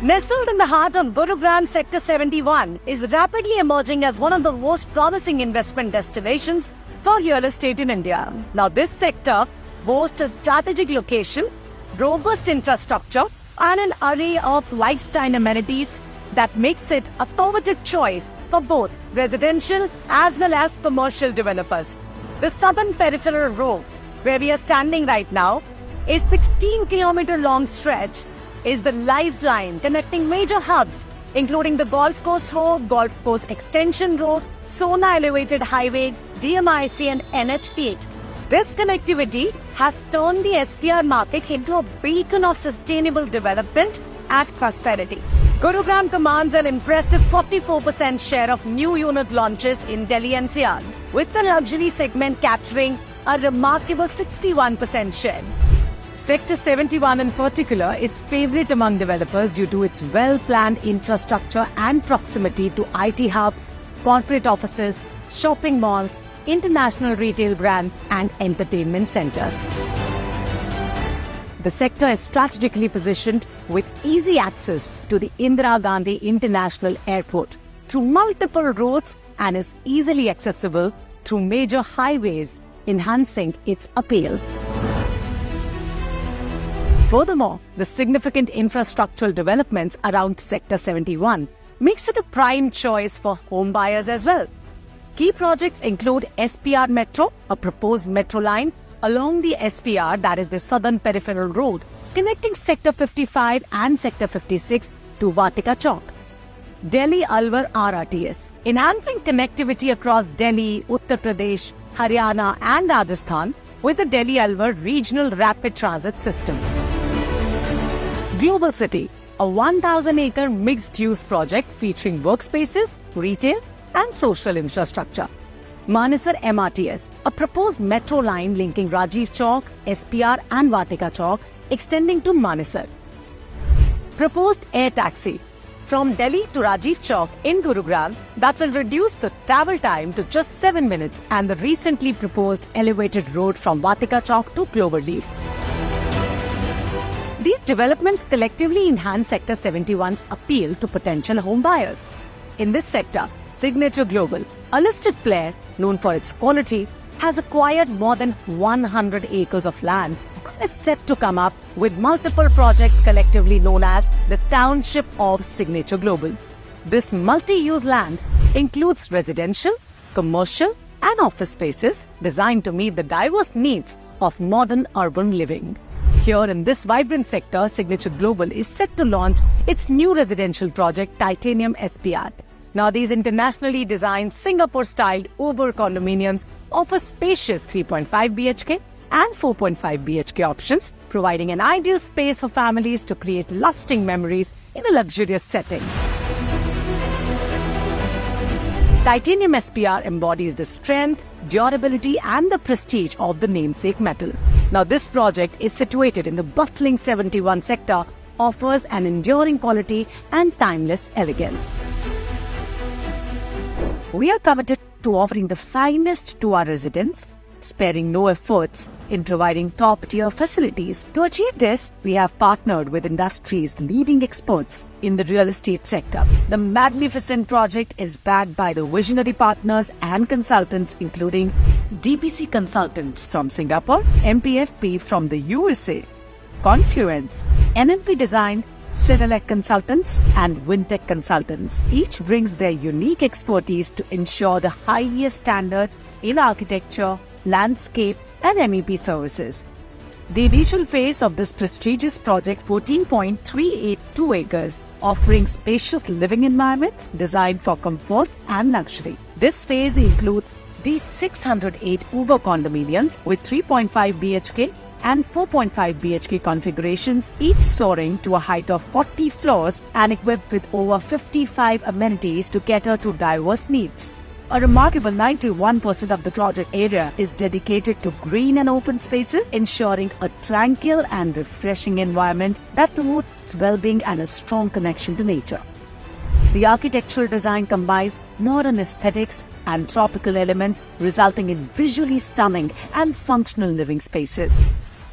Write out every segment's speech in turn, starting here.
Nestled in the heart of Gurugram Sector 71 is rapidly emerging as one of the most promising investment destinations for real estate in India. Now, this sector boasts a strategic location, robust infrastructure, and an array of lifestyle amenities that makes it a coveted choice for both residential as well as commercial developers. The Southern Peripheral Road, where we are standing right now, a 16-kilometer long stretch, is the lifeline connecting major hubs, including the Golf Course Road, Golf Course Extension Road, Sona Elevated Highway, DMIC and NH8. This connectivity has turned the SPR market into a beacon of sustainable development and prosperity. Gurugram commands an impressive 44% share of new unit launches in Delhi NCR, with the luxury segment capturing a remarkable 61% share. Sector 71 in particular is favorite among developers due to its well-planned infrastructure and proximity to IT hubs, corporate offices, shopping malls, international retail brands and entertainment centers. The sector is strategically positioned with easy access to the Indira Gandhi International Airport through multiple roads and is easily accessible through major highways, enhancing its appeal. Furthermore, the significant infrastructural developments around Sector 71 makes it a prime choice for home buyers as well. Key projects include SPR Metro, a proposed metro line along the SPR, that is the Southern Peripheral Road, connecting Sector 55 and Sector 56 to Vatika Chowk. Delhi Alwar RRTS, enhancing connectivity across Delhi, Uttar Pradesh, Haryana and Rajasthan with the Delhi Alwar Regional Rapid Transit System. Global City, a 1,000-acre mixed-use project featuring workspaces, retail and social infrastructure. Manesar MRTS, a proposed metro line linking Rajiv Chowk, SPR and Vatika Chowk extending to Manesar. Proposed air taxi from Delhi to Rajiv Chowk in Gurugram that will reduce the travel time to just 7 minutes, and the recently proposed elevated road from Vatika Chowk to Cloverleaf. These developments collectively enhance Sector 71's appeal to potential home buyers. In this sector, Signature Global, a listed player known for its quality, has acquired more than 100 acres of land and is set to come up with multiple projects collectively known as the Township of Signature Global. This multi-use land includes residential, commercial and office spaces designed to meet the diverse needs of modern urban living. Here in this vibrant sector, Signature Global is set to launch its new residential project, Titanium SPR. Now, these internationally designed Singapore-styled Uber condominiums offer spacious 3.5 BHK and 4.5 BHK options, providing an ideal space for families to create lasting memories in a luxurious setting. Titanium SPR embodies the strength, durability and the prestige of the namesake metal. Now, this project is situated in the bustling 71 sector, offers an enduring quality and timeless elegance. We are committed to offering the finest to our residents, sparing no efforts in providing top-tier facilities. To achieve this, we have partnered with industry's leading experts in the real estate sector. The magnificent project is backed by the visionary partners and consultants including DPC Consultants from Singapore, MPFP from the USA, Confluence, NMP Design, Cinelec Consultants and Wintech Consultants. Each brings their unique expertise to ensure the highest standards in architecture, landscape and MEP services. The initial phase of this prestigious project, 14.382 acres, offering spacious living environment designed for comfort and luxury. This phase includes these 608 Uber condominiums with 3.5 BHK and 4.5 BHK configurations, each soaring to a height of 40 floors and equipped with over 55 amenities to cater to diverse needs. A remarkable 91% of the project area is dedicated to green and open spaces, ensuring a tranquil and refreshing environment that promotes well-being and a strong connection to nature. The architectural design combines modern aesthetics and tropical elements, resulting in visually stunning and functional living spaces.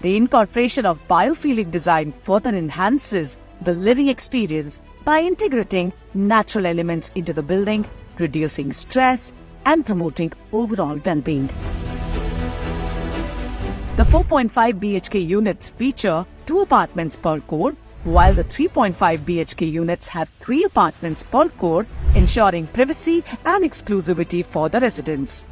The incorporation of biophilic design further enhances the living experience by integrating natural elements into the building, reducing stress, and promoting overall well-being. The 4.5 BHK units feature 2 apartments per core, while the 3.5 BHK units have 3 apartments per core, ensuring privacy and exclusivity for the residents.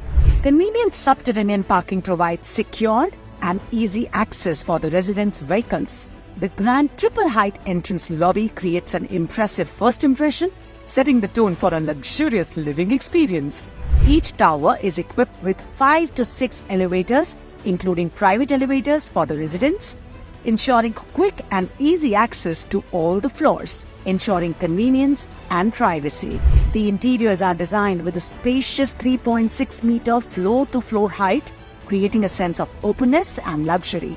Convenient subterranean parking provides secured and easy access for the residents' vehicles. The grand triple-height entrance lobby creates an impressive first impression, setting the tone for a luxurious living experience. Each tower is equipped with 5 to 6 elevators, including private elevators for the residents, ensuring quick and easy access to all the floors, ensuring convenience and privacy. The interiors are designed with a spacious 3.6-meter floor-to-floor height, creating a sense of openness and luxury.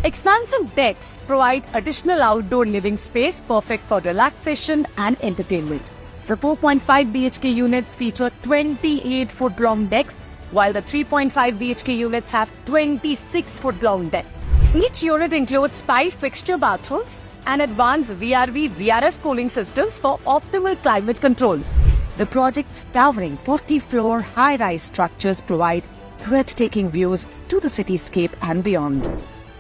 Expansive decks provide additional outdoor living space perfect for relaxation and entertainment. The 4.5 BHK units feature 28-foot-long decks, while the 3.5 BHK units have 26-foot-long decks. Each unit includes 5 fixture bathrooms and advanced VRV/VRF cooling systems for optimal climate control. The project's towering 40-floor high-rise structures provide breathtaking views to the cityscape and beyond,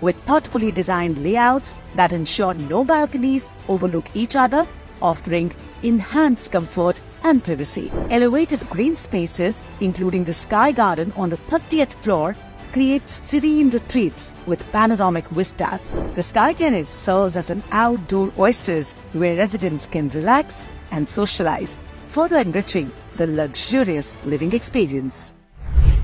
with thoughtfully designed layouts that ensure no balconies overlook each other, offering enhanced comfort and privacy. Elevated green spaces, including the Sky Garden on the 30th floor, creates serene retreats with panoramic vistas. The Sky Terrace serves as an outdoor oasis where residents can relax and socialize, further enriching the luxurious living experience.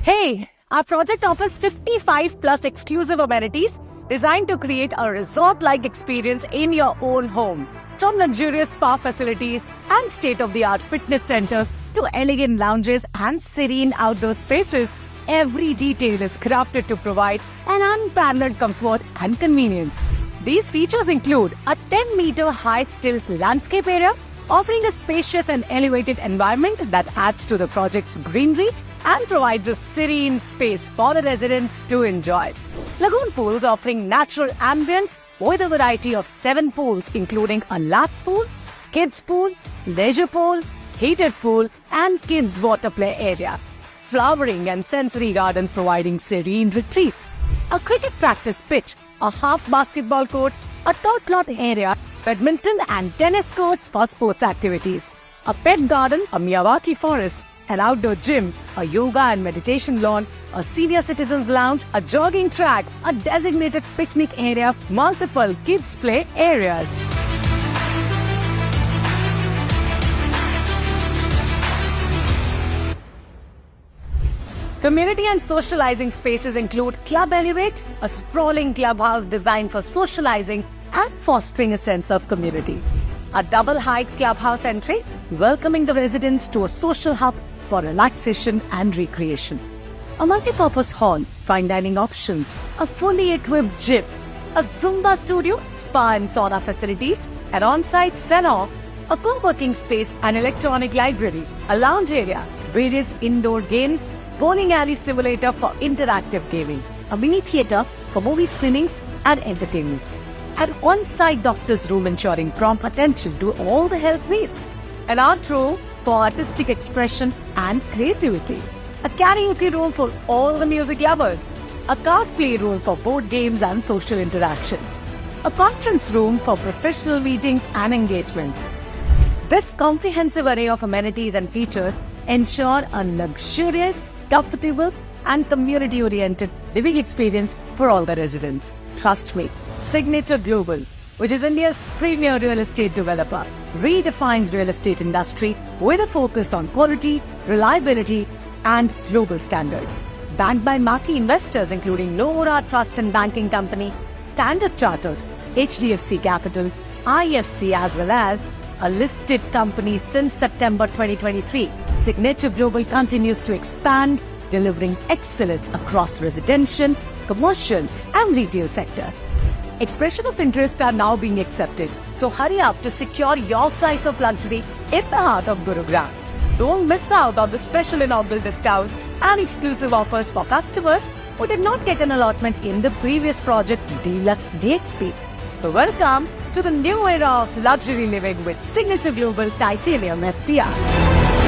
Hey, our project offers 55 plus exclusive amenities designed to create a resort-like experience in your own home. From luxurious spa facilities and state-of-the-art fitness centers to elegant lounges and serene outdoor spaces, every detail is crafted to provide an unparalleled comfort and convenience. These features include a 10-meter high stilt landscape area, offering a spacious and elevated environment that adds to the project's greenery and provides a serene space for the residents to enjoy. Lagoon pools offering natural ambience with a variety of 7 pools including a lap pool, kids pool, leisure pool, heated pool and kids water play area. Flowering and sensory gardens providing serene retreats. A cricket practice pitch, a half basketball court, a turf cloth area, badminton and tennis courts for sports activities. A pet garden, a Miyawaki forest, an outdoor gym, a yoga and meditation lawn, a senior citizens lounge, a jogging track, a designated picnic area, multiple kids play areas. Community and socializing spaces include Club Elevate, a sprawling clubhouse designed for socializing and fostering a sense of community. A double-height clubhouse entry, welcoming the residents to a social hub for relaxation and recreation. A multi-purpose hall, fine dining options, a fully equipped gym, a Zumba studio, spa and sauna facilities, an on-site salon, a co-working space and electronic library, a lounge area, various indoor games, bowling alley simulator for interactive gaming, a mini theatre for movie screenings and entertainment, an on-site doctor's room ensuring prompt attention to all the health needs, an art room for artistic expression and creativity, a karaoke room for all the music lovers, a card play room for board games and social interaction, a conference room for professional meetings and engagements. This comprehensive array of amenities and features ensure a luxurious, comfortable and community-oriented living experience for all the residents. Trust me, Signature Global, which is India's premier real estate developer, redefines real estate industry with a focus on quality, reliability and global standards. Backed by marquee investors including Nomura Trust and Banking Company, Standard Chartered, HDFC Capital, IFC as well as a listed company since September 2023, Signature Global continues to expand, delivering excellence across residential, commercial and retail sectors. Expression of interest are now being accepted, so hurry up to secure your slice of luxury in the heart of Gurugram. Don't miss out on the special inaugural discounts and exclusive offers for customers who did not get an allotment in the previous project Deluxe DXP. So welcome to the new era of luxury living with Signature Global Titanium SPR.